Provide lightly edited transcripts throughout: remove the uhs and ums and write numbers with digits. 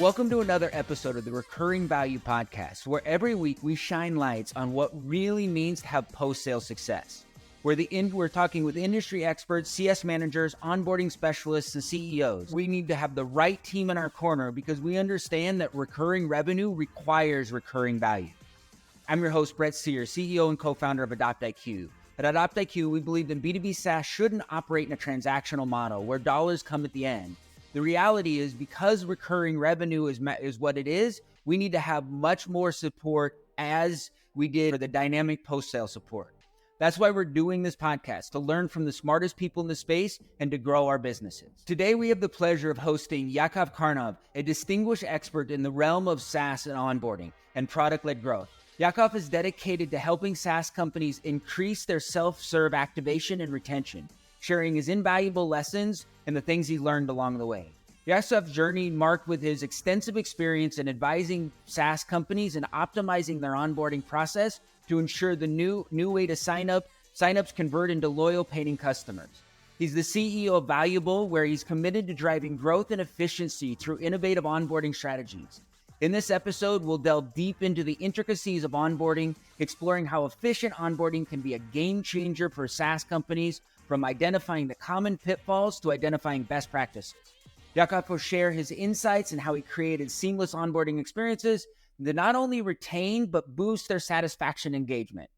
Welcome to another episode of the Recurring Value Podcast, where every week we shine lights on what really means to have post-sale success. We're talking with industry experts, CS managers, onboarding specialists, and CEOs. We need to have the right team in our corner because we understand that recurring revenue requires recurring value. I'm your host, Brett Sear, CEO and co-founder of AdoptIQ. At AdoptIQ, we believe that B2B SaaS shouldn't operate in a transactional model where dollars come at the end. The reality is, because recurring revenue is what it is, we need to have much more support as we did for the dynamic post-sale support. That's why we're doing this podcast, to learn from the smartest people in the space and to grow our businesses. Today, we have the pleasure of hosting Yaakov Carno, a distinguished expert in the realm of SaaS and onboarding and product-led growth. Yaakov is dedicated to helping SaaS companies increase their self-serve activation and retention, sharing his invaluable lessons and the things he learned along the way. Yaakov's journey marked with his extensive experience in advising SaaS companies and optimizing their onboarding process to ensure the new way to signups convert into loyal paying customers. He's the CEO of Valubyl, where he's committed to driving growth and efficiency through innovative onboarding strategies. In this episode, we'll delve deep into the intricacies of onboarding, exploring how efficient onboarding can be a game changer for SaaS companies, from identifying the common pitfalls to identifying best practices. Yaakov will share his insights and how he created seamless onboarding experiences that not only retain, but boost their satisfaction engagement.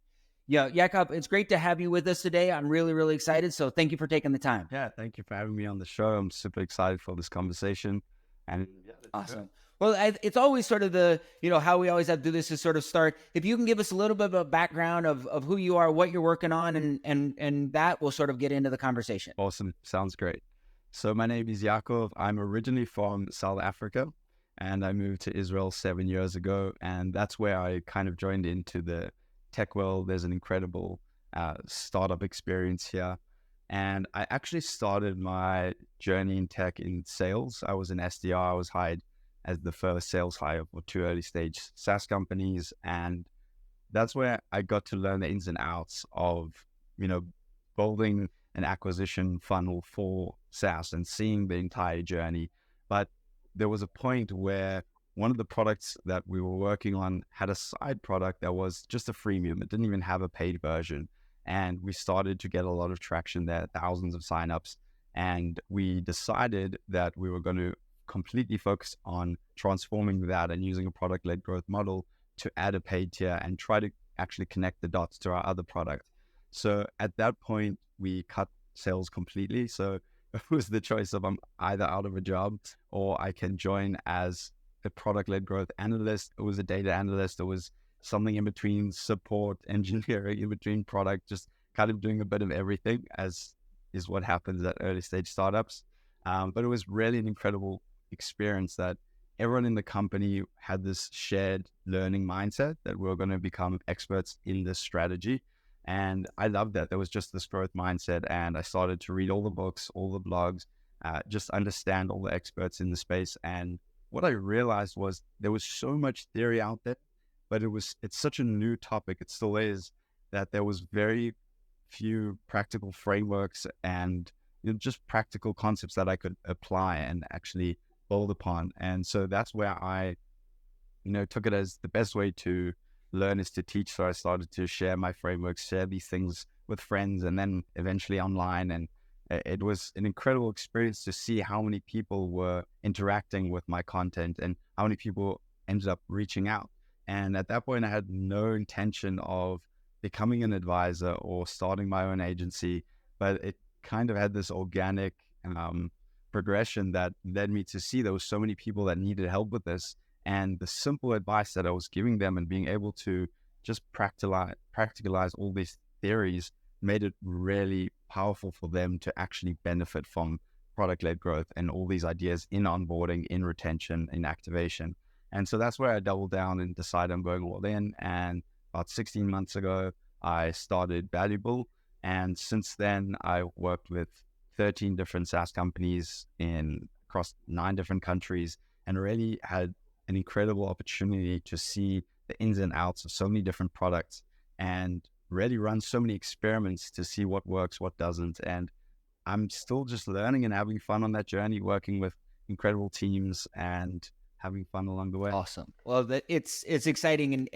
Yeah, Yaakov, it's great to have you with us today. I'm really, really excited. So thank you for taking the time. Yeah, thank you for having me on the show. I'm super excited for this conversation. And yeah, awesome. Well, it's always sort of the, how we always have to do this is sort of start. If you can give us a little bit of a background of who you are, what you're working on, and that will sort of get into the conversation. Awesome. Sounds great. So my name is Yaakov. I'm originally from South Africa, and I moved to Israel 7 years ago. And that's where I kind of joined into the tech world. There's an incredible startup experience here. And I actually started my journey in tech in sales. I was an SDR. I was hired as the first sales hire for 2 early stage SaaS companies. And that's where I got to learn the ins and outs of, building an acquisition funnel for SaaS and seeing the entire journey. But there was a point where one of the products that we were working on had a side product that was just a freemium. It didn't even have a paid version. And we started to get a lot of traction there, thousands of signups. And we decided that we were going to completely focus on transforming that and using a product-led growth model to add a paid tier and try to actually connect the dots to our other product. So at that point, we cut sales completely. So it was the choice of I'm either out of a job or I can join as a product-led growth analyst. It was a data analyst. It was something in between support, engineering, in between product, just kind of doing a bit of everything, as is what happens at early stage startups. But it was really an incredible experience that everyone in the company had this shared learning mindset that we were going to become experts in this strategy. And I loved that. There was just this growth mindset. And I started to read all the books, all the blogs, just understand all the experts in the space. And what I realized was there was so much theory out there, but it's such a new topic. It still is, that there was very few practical frameworks and just practical concepts that I could apply and actually build upon. And so that's where I, took it as the best way to learn is to teach. So I started to share my frameworks, share these things with friends, and then eventually online. And it was an incredible experience to see how many people were interacting with my content and how many people ended up reaching out. And at that point, I had no intention of becoming an advisor or starting my own agency, but it kind of had this organic progression that led me to see there was so many people that needed help with this. And the simple advice that I was giving them and being able to just practicalize all these theories made it really powerful for them to actually benefit from product-led growth and all these ideas in onboarding, in retention, in activation. And so that's where I doubled down and decided I'm going all in. And about 16 months ago, I started Valubyl. And since then, I worked with 13 different SaaS companies across 9 different countries, and really had an incredible opportunity to see the ins and outs of so many different products and really run so many experiments to see what works, what doesn't. And I'm still just learning and having fun on that journey, working with incredible teams and having fun along the way. Awesome. Well, it's exciting,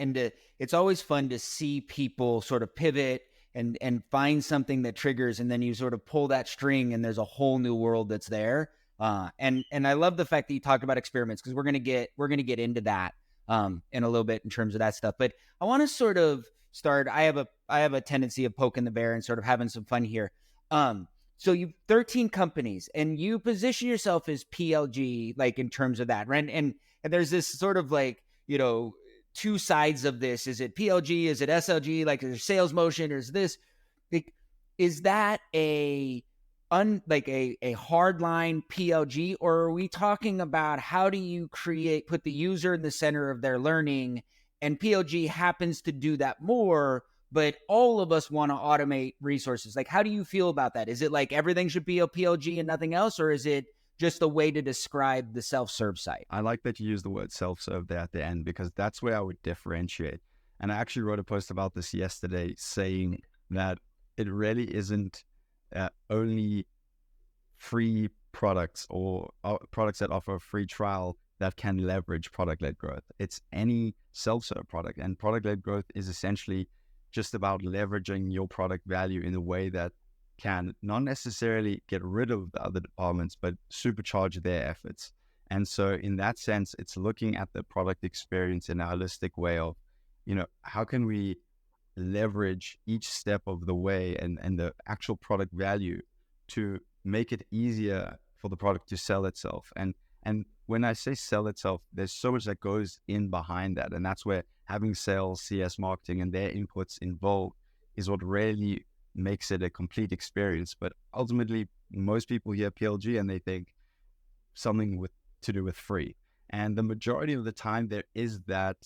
it's always fun to see people sort of pivot and find something that triggers, and then you sort of pull that string, and there's a whole new world that's there. And I love the fact that you talked about experiments, because we're gonna get into that in a little bit in terms of that stuff. But I want to sort of start. I have a tendency of poking the bear and sort of having some fun here. So you've 13 companies, and you position yourself as PLG, like in terms of that, right? And there's this sort of like, two sides of this. Is it PLG? Is it SLG? Like, is there sales motion? Or is this, like, is that a hardline PLG, or are we talking about how do you put the user in the center of their learning, and PLG happens to do that more, but all of us want to automate resources? Like, how do you feel about that? Is it like everything should be a PLG and nothing else, or is it just a way to describe the self-serve site? I like that you use the word self-serve there at the end, because that's where I would differentiate. And I actually wrote a post about this yesterday, saying that it really isn't only free products or products that offer a free trial that can leverage product-led growth. It's any self-serve product, and product-led growth is essentially just about leveraging your product value in a way that can not necessarily get rid of the other departments, but supercharge their efforts. And so in that sense, it's looking at the product experience in a holistic way of, how can we leverage each step of the way and the actual product value to make it easier for the product to sell itself. And when I say sell itself, there's so much that goes in behind that. And that's where having sales, CS, marketing, and their inputs involved is what really makes it a complete experience. But ultimately, most people hear PLG and they think something to do with free. And the majority of the time, there is that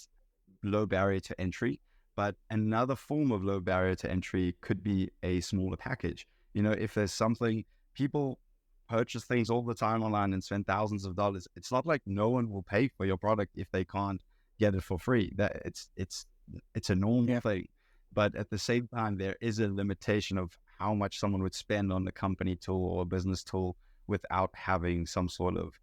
low barrier to entry. But another form of low barrier to entry could be a smaller package. If there's something, people purchase things all the time online and spend thousands of dollars. It's not like no one will pay for your product if they can't get it for free. That it's a normal thing. But at the same time, there is a limitation of how much someone would spend on a company tool or a business tool without having some sort of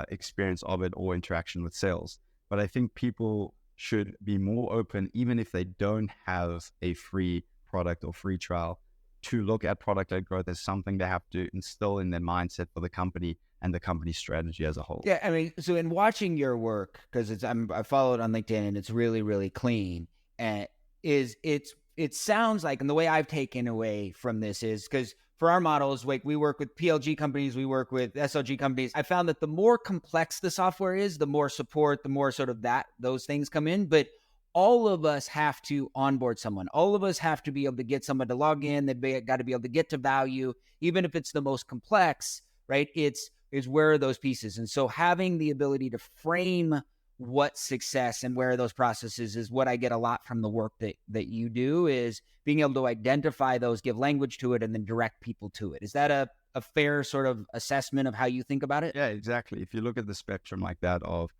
experience of it or interaction with sales. But I think people should be more open, even if they don't have a free product or free trial, to look at product-led growth as something they have to instill in their mindset for the company and the company strategy as a whole. Yeah, I mean, so in watching your work, because I follow it on LinkedIn, and it's really, really clean, and it sounds like, and the way I've taken away from this is, because for our models, like, we work with PLG companies, we work with SLG companies. I found that the more complex the software is, the more support, the more sort of those things come in. But all of us have to onboard someone. All of us have to be able to get someone to log in. They've got to be able to get to value, even if it's the most complex, right? It's where are those pieces? And so having the ability to frame what success and where are those processes is what I get a lot from the work that you do, is being able to identify those, give language to it, and then direct people to it. Is that a fair sort of assessment of how you think about it? Yeah, exactly. If you look at the spectrum like that of,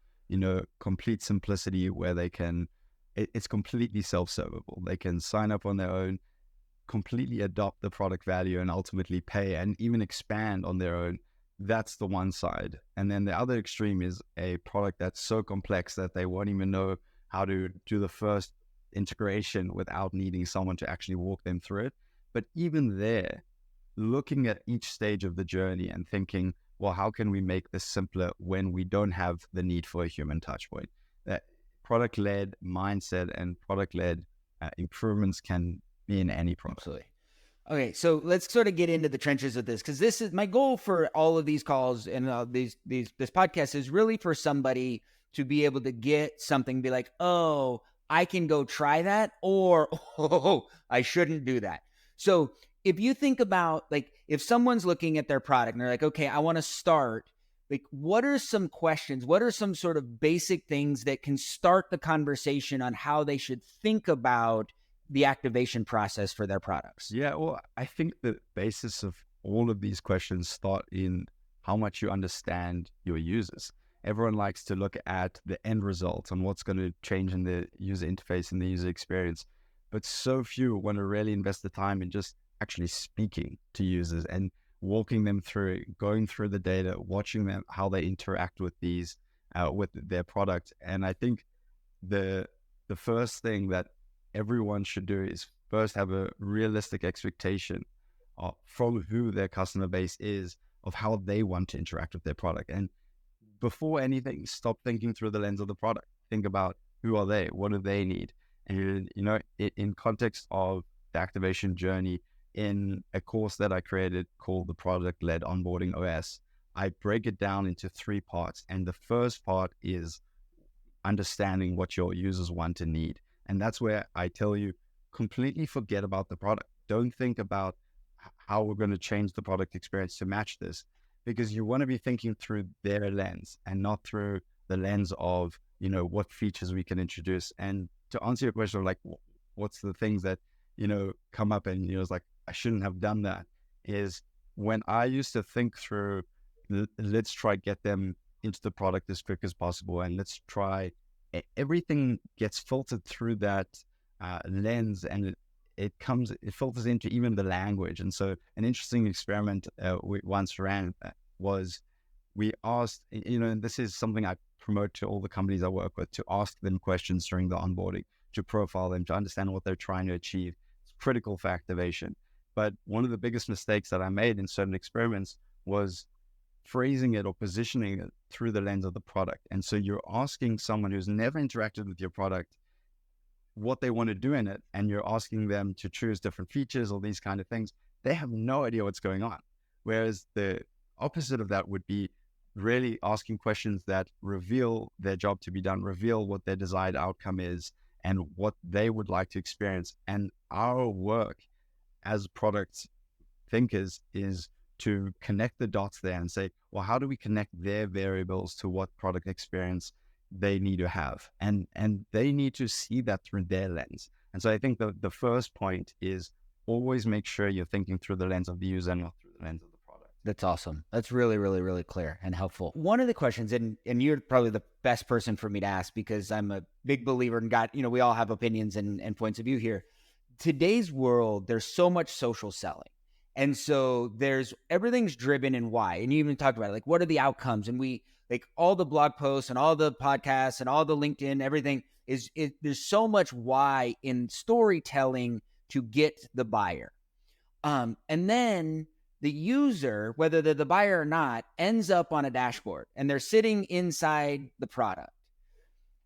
complete simplicity, where they can, it's completely self-servable. They can sign up on their own, completely adopt the product value, and ultimately pay and even expand on their own. That's the one side. And then the other extreme is a product that's so complex that they won't even know how to do the first integration without needing someone to actually walk them through it. But even there, looking at each stage of the journey and thinking, well, how can we make this simpler when we don't have the need for a human touch point? That product-led mindset and product-led improvements can be in any product. Absolutely. Okay, so let's sort of get into the trenches of this, because this is my goal for all of these calls and this podcast is really for somebody to be able to get something, be like, oh, I can go try that, or oh, I shouldn't do that. So if you think about, like, if someone's looking at their product and they're like, okay, I want to start, like, what are some questions? What are some sort of basic things that can start the conversation on how they should think about the activation process for their products? Yeah, well, I think the basis of all of these questions start in how much you understand your users. Everyone likes to look at the end result and what's going to change in the user interface and the user experience, but so few want to really invest the time in just actually speaking to users and walking them through, going through the data, watching them, how they interact with these with their product. And I think the first thing that everyone should do is first have a realistic expectation from who their customer base is, of how they want to interact with their product. And before anything, stop thinking through the lens of the product. Think about, who are they? What do they need? And, in context of the activation journey, in a course that I created called the Product-Led Onboarding OS, I break it down into 3 parts. And the first part is understanding what your users want and need. And that's where I tell you, completely forget about the product. Don't think about how we're going to change the product experience to match this, because you want to be thinking through their lens and not through the lens of, what features we can introduce. And to answer your question of like, what's the things that, come up and, it's like, I shouldn't have done that, is when I used to think through, let's try get them into the product as quick as possible. And let's try, everything gets filtered through that lens, and it filters into even the language. And so an interesting experiment we once ran was, we asked, and this is something I promote to all the companies I work with, to ask them questions during the onboarding, to profile them, to understand what they're trying to achieve. It's critical for activation. But one of the biggest mistakes that I made in certain experiments was phrasing it or positioning it through the lens of the product. And so you're asking someone who's never interacted with your product what they want to do in it, and you're asking them to choose different features or these kind of things. They have no idea what's going on. Whereas the opposite of that would be really asking questions that reveal their job to be done, reveal what their desired outcome is and what they would like to experience. And our work as product thinkers is to connect the dots there and say, well, how do we connect their variables to what product experience they need to have? And they need to see that through their lens. And so I think the first point is always make sure you're thinking through the lens of the user and not through the lens of the product. That's awesome. That's really, really, really clear and helpful. One of the questions, and you're probably the best person for me to ask, because I'm a big believer in we all have opinions and points of view here. Today's world, there's so much social selling. And so everything's driven in why. And you even talked about it, like, what are the outcomes? And we, like, all the blog posts and all the podcasts and all the LinkedIn, everything there's so much why in storytelling to get the buyer. And then the user, whether they're the buyer or not, ends up on a dashboard and they're sitting inside the product.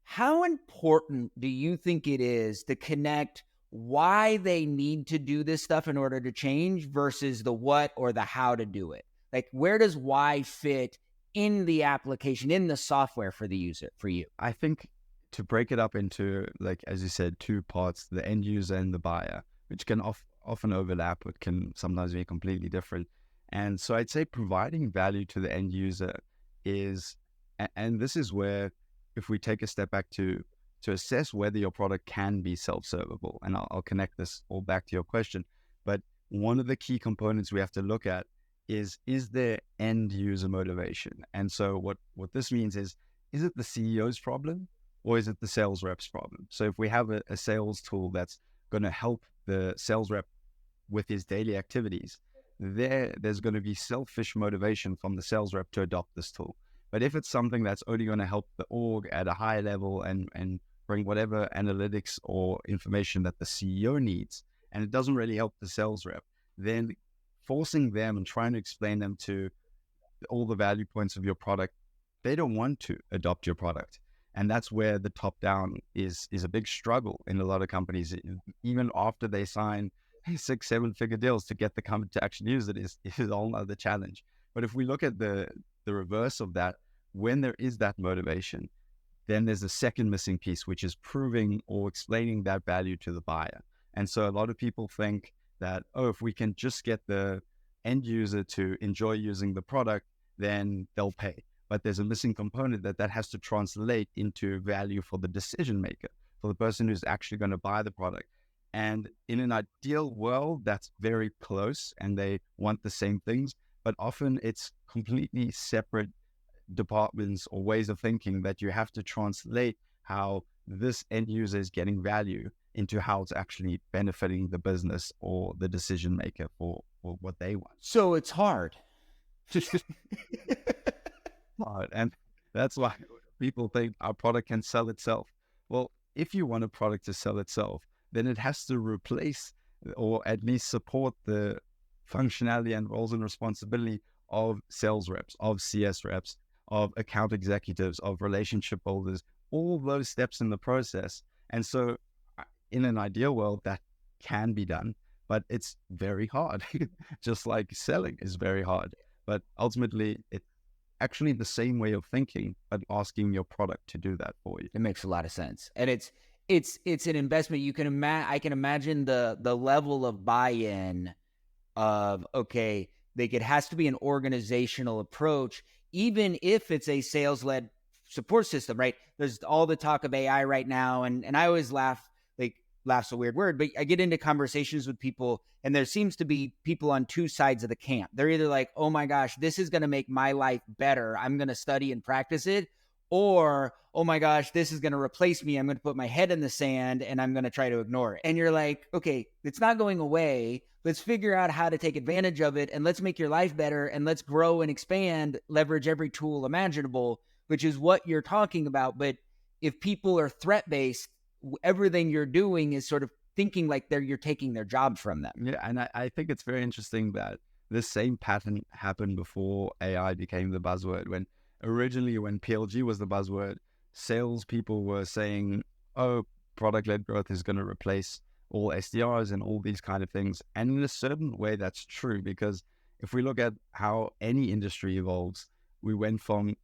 How important do you think it is to connect why they need to do this stuff in order to change versus the what or the how to do it? Like, where does why fit in the application, in the software for the user, for you? I think to break it up into, like, as you said, 2 parts, the end user and the buyer, which can often overlap, but can sometimes be completely different. And so I'd say providing value to the end user is, and this is where, if we take a step back to assess whether your product can be self-servable, and I'll connect this all back to your question, but one of the key components we have to look at is there end user motivation? And so what this means is it the CEO's problem or is it the sales rep's problem? So if we have a sales tool that's going to help the sales rep with his daily activities, there's going to be selfish motivation from the sales rep to adopt this tool. But if it's something that's only going to help the org at a high level and bring whatever analytics or information that the CEO needs, and it doesn't really help the sales rep, then forcing them and trying to explain them to all the value points of your product, they don't want to adopt your product. And that's where the top down is a big struggle in a lot of companies. Even after they sign 6-7 figure deals, to get the company to actually use it is a whole other challenge. But if we look at the reverse of that, when there is that motivation, then there's a second missing piece, which is proving or explaining that value to the buyer. And so a lot of people think that, if we can just get the end user to enjoy using the product, then they'll pay. But there's a missing component that has to translate into value for the decision maker, for the person who's actually going to buy the product. And in an ideal world, that's very close and they want the same things, but often it's completely separate departments or ways of thinking that you have to translate how this end user is getting value into how it's actually benefiting the business or the decision maker for what they want. So it's hard. And that's why people think our product can sell itself. Well, if you want a product to sell itself, then it has to replace or at least support the functionality and roles and responsibility of sales reps, of CS reps, of account executives, of relationship builders, all those steps in the process. And so in an ideal world, that can be done, but it's very hard. Just like selling is very hard. But ultimately, it's actually the same way of thinking, but asking your product to do that for you. It makes a lot of sense. And it's an investment. You can I can imagine the level of buy-in of, okay, it has to be an organizational approach, even if it's a sales-led support system, right? There's all the talk of AI right now. And I always laugh's a weird word, but I get into conversations with people and there seems to be people on two sides of the camp. They're either like, oh my gosh, this is going to make my life better, I'm going to study and practice it. Or, oh my gosh, this is going to replace me, I'm going to put my head in the sand and I'm going to try to ignore it. And you're like, okay, it's not going away. Let's figure out how to take advantage of it and let's make your life better and let's grow and expand, leverage every tool imaginable, which is what you're talking about. But if people are threat-based, everything you're doing is sort of thinking like you're taking their job from them. Yeah, and I think it's very interesting that this same pattern happened before AI became the buzzword. Originally, when PLG was the buzzword, salespeople were saying, oh, product-led growth is going to replace all SDRs and all these kind of things. And in a certain way, that's true, because if we look at how any industry evolves, we went from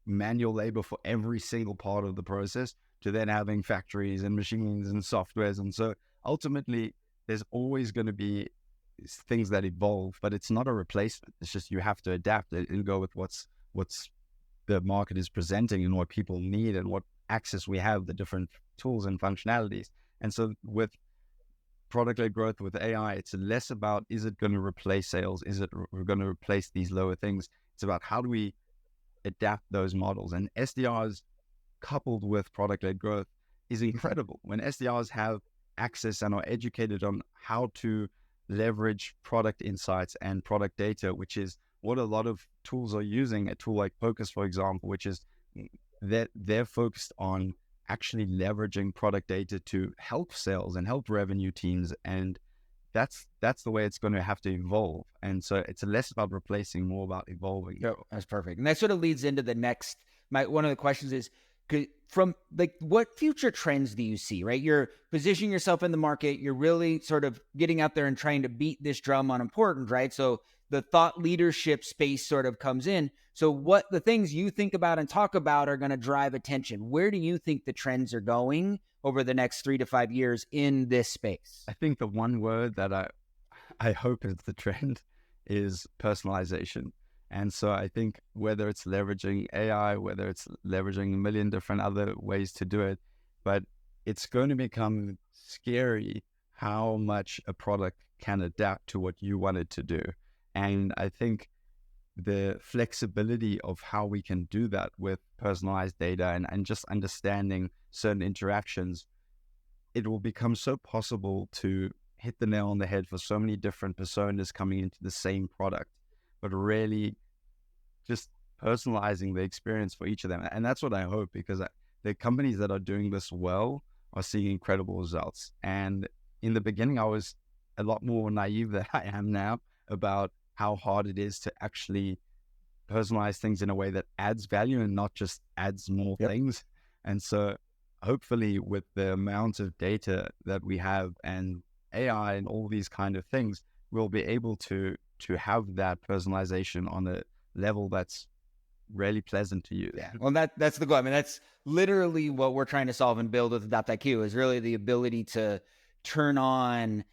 manual labor for every single part of the process to then having factories and machines and softwares. And so ultimately, there's always going to be things that evolve, but it's not a replacement. It's just you have to adapt and go with what's the market is presenting and what people need and what access we have, the different tools and functionalities. And so with product-led growth with AI, it's less about, is it going to replace sales? Is it going to replace these lower things? It's about how do we adapt those models. And SDRs coupled with product-led growth is incredible. When SDRs have access and are educated on how to leverage product insights and product data, which is what a lot of tools are using, a tool like Focus, for example, which is that they're focused on actually leveraging product data to help sales and help revenue teams. And that's the way it's going to have to evolve. And so it's less about replacing, more about evolving. Yep, that's perfect. And that sort of leads into the next, one of the questions is, from what future trends do you see, right? You're positioning yourself in the market. You're really sort of getting out there and trying to beat this drum on importance, right? So the thought leadership space sort of comes in. So what the things you think about and talk about are going to drive attention. Where do you think the trends are going over the next 3 to 5 years in this space? I think the one word that I hope is the trend is personalization. And so I think whether it's leveraging AI, whether it's leveraging a million different other ways to do it, but it's going to become scary how much a product can adapt to what you want it to do. And I think the flexibility of how we can do that with personalized data and just understanding certain interactions, it will become so possible to hit the nail on the head for so many different personas coming into the same product, but really just personalizing the experience for each of them. And that's what I hope, because the companies that are doing this well are seeing incredible results. And in the beginning, I was a lot more naive than I am now about how hard it is to actually personalize things in a way that adds value and not just adds more things. And so hopefully with the amount of data that we have and AI and all these kind of things, we'll be able to have that personalization on a level that's really pleasant to use. Yeah. Well, that's the goal. I mean, that's literally what we're trying to solve and build with Adopt.IQ, is really the ability to turn on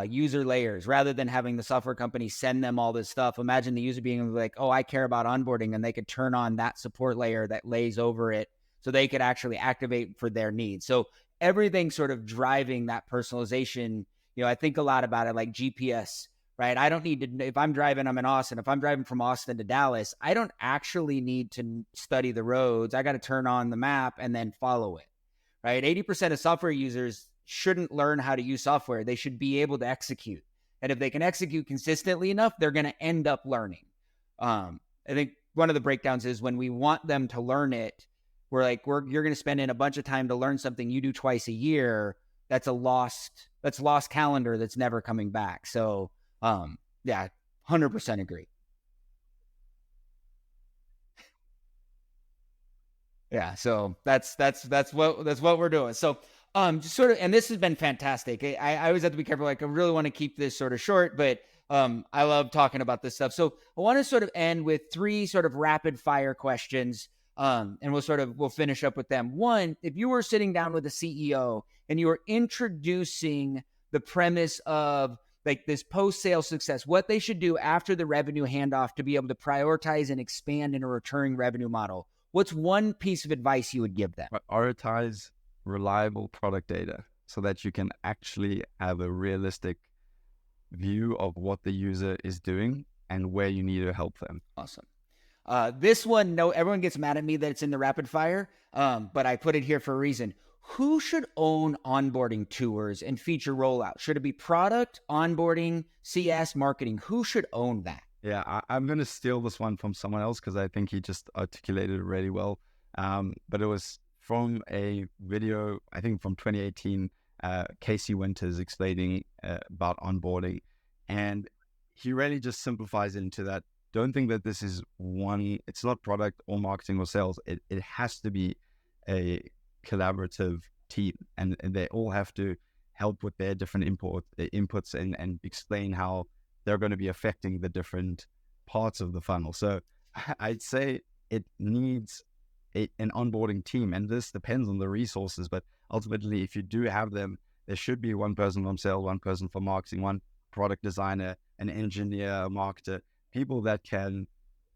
user layers rather than having the software company send them all this stuff. Imagine the user being like, oh, I care about onboarding, and they could turn on that support layer that lays over it so they could actually activate for their needs. So everything sort of driving that personalization. I think a lot about it like GPS, right? I don't need to, if I'm driving, I'm in Austin. If I'm driving from Austin to Dallas, I don't actually need to study the roads. I got to turn on the map and then follow it, right? 80% of software users shouldn't learn how to use software. They should be able to execute. And if they can execute consistently enough, they're going to end up learning. I think one of the breakdowns is when we want them to learn it, we're like, you're going to spend in a bunch of time to learn something you do twice a year. That's lost calendar that's never coming back. So, yeah, 100% agree. Yeah. So that's what we're doing. So, just sort of, and this has been fantastic. I always have to be careful. Like, I really want to keep this sort of short, but I love talking about this stuff. So I want to sort of end with 3 sort of rapid fire questions. And we'll finish up with them. One, if you were sitting down with a CEO and you were introducing the premise of like this post-sale success, what they should do after the revenue handoff to be able to prioritize and expand in a recurring revenue model, what's one piece of advice you would give them? Prioritize reliable product data so that you can actually have a realistic view of what the user is doing and where you need to help them. Awesome. This one, no, everyone gets mad at me that it's in the rapid fire, but I put it here for a reason. Who should own onboarding tours and feature rollout? Should it be product, onboarding, CS, marketing? Who should own that? Yeah, I'm going to steal this one from someone else because I think he just articulated it really well. But it was from a video, I think from 2018, Casey Winters explaining about onboarding. And he really just simplifies it into that. Don't think that this is one, it's not product or marketing or sales. It has to be a collaborative team, and they all have to help with their different inputs and explain how they're going to be affecting the different parts of the funnel. So I'd say it needs an onboarding team, and this depends on the resources, but ultimately if you do have them, there should be one person from sales, one person for marketing, one product designer, an engineer, a marketer, people that can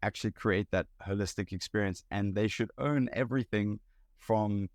actually create that holistic experience. And they should own everything from,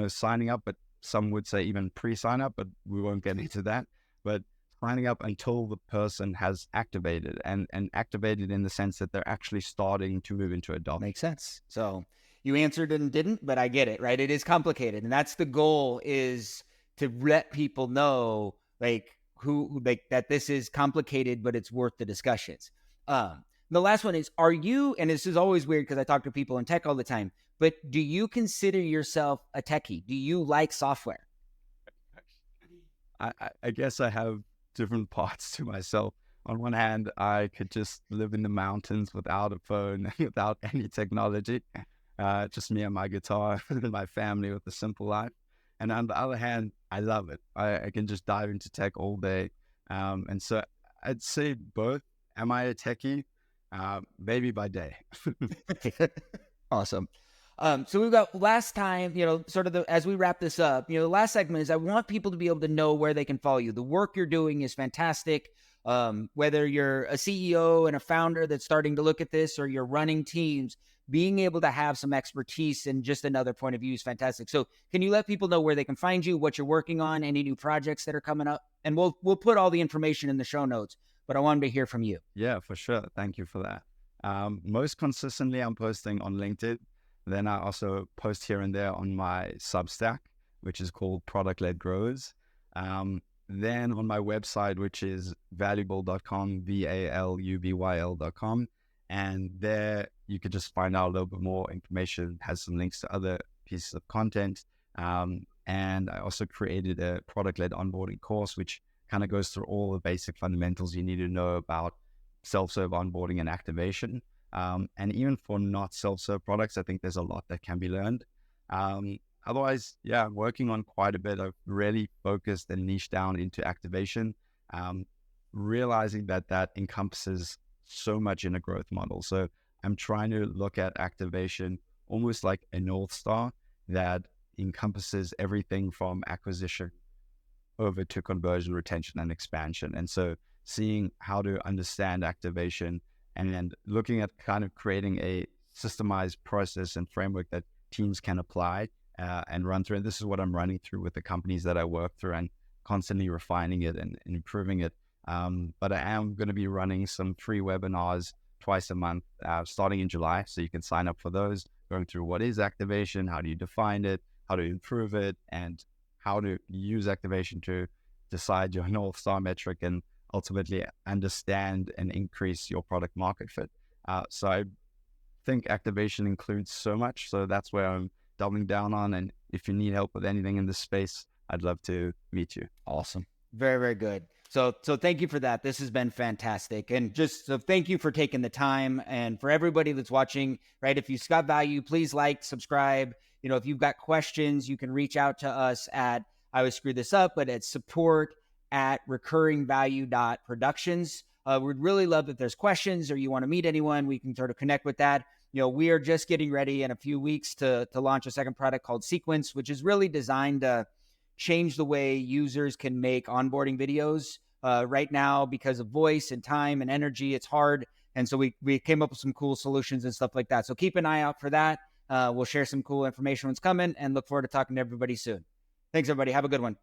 signing up, but some would say even pre-sign up, but we won't get into that. But signing up until the person has activated and activated in the sense that they're actually starting to move into adoption. Makes sense. So you answered and didn't, but I get it, right? It is complicated. And that's the goal, is to let people know that this is complicated, but it's worth the discussions. The last one is, and this is always weird because I talk to people in tech all the time, but do you consider yourself a techie? Do you like software? I guess I have different parts to myself. On one hand, I could just live in the mountains without a phone, without any technology, just me and my guitar and my family with a simple life. And on the other hand, I love it. I can just dive into tech all day. And so I'd say both. Am I a techie? Maybe by day. Awesome. So we've got last time, as we wrap this up, the last segment is I want people to be able to know where they can follow you. The work you're doing is fantastic. Whether you're a CEO and a founder that's starting to look at this, or you're running teams, being able to have some expertise and just another point of view is fantastic. So can you let people know where they can find you, what you're working on, any new projects that are coming up? And we'll put all the information in the show notes, but I wanted to hear from you. Yeah, for sure. Thank you for that. Most consistently, I'm posting on LinkedIn. Then I also post here and there on my Substack, which is called Product Led Growers. Then on my website, which is valubyl.com, valubyl.com. And there you could just find out a little bit more information, has some links to other pieces of content. And I also created a product-led onboarding course, which kind of goes through all the basic fundamentals you need to know about self-serve onboarding and activation. And even for not self-serve products, I think there's a lot that can be learned. Otherwise, yeah, I'm working on quite a bit. I've really focused and niched down into activation, realizing that encompasses so much in a growth model. So I'm trying to look at activation almost like a North Star that encompasses everything from acquisition over to conversion, retention, and expansion. And so seeing how to understand activation and then looking at kind of creating a systemized process and framework that teams can apply and run through. And this is what I'm running through with the companies that I work through, and constantly refining it and improving it. But I am going to be running some free webinars twice a month, starting in July. So you can sign up for those, going through what is activation, how do you define it, how to improve it, and how to use activation to decide your North Star metric and ultimately understand and increase your product market fit. So think activation includes so much. So that's where I'm doubling down on. And if you need help with anything in this space, I'd love to meet you. Awesome. Very, very good. So thank you for that. This has been fantastic. And just so thank you for taking the time. And for everybody that's watching, right, if you've got value, please like, subscribe. You know, if you've got questions, you can reach out to us at, I always screw this up, but it's support@recurringvalue.productions. We'd really love if there's questions or you want to meet anyone, we can sort of connect with that. You know, we are just getting ready in a few weeks to launch a second product called Sequence, which is really designed to change the way users can make onboarding videos. Right now, because of voice and time and energy, it's hard. And so we came up with some cool solutions and stuff like that. So keep an eye out for that. We'll share some cool information when it's coming and look forward to talking to everybody soon. Thanks, everybody. Have a good one.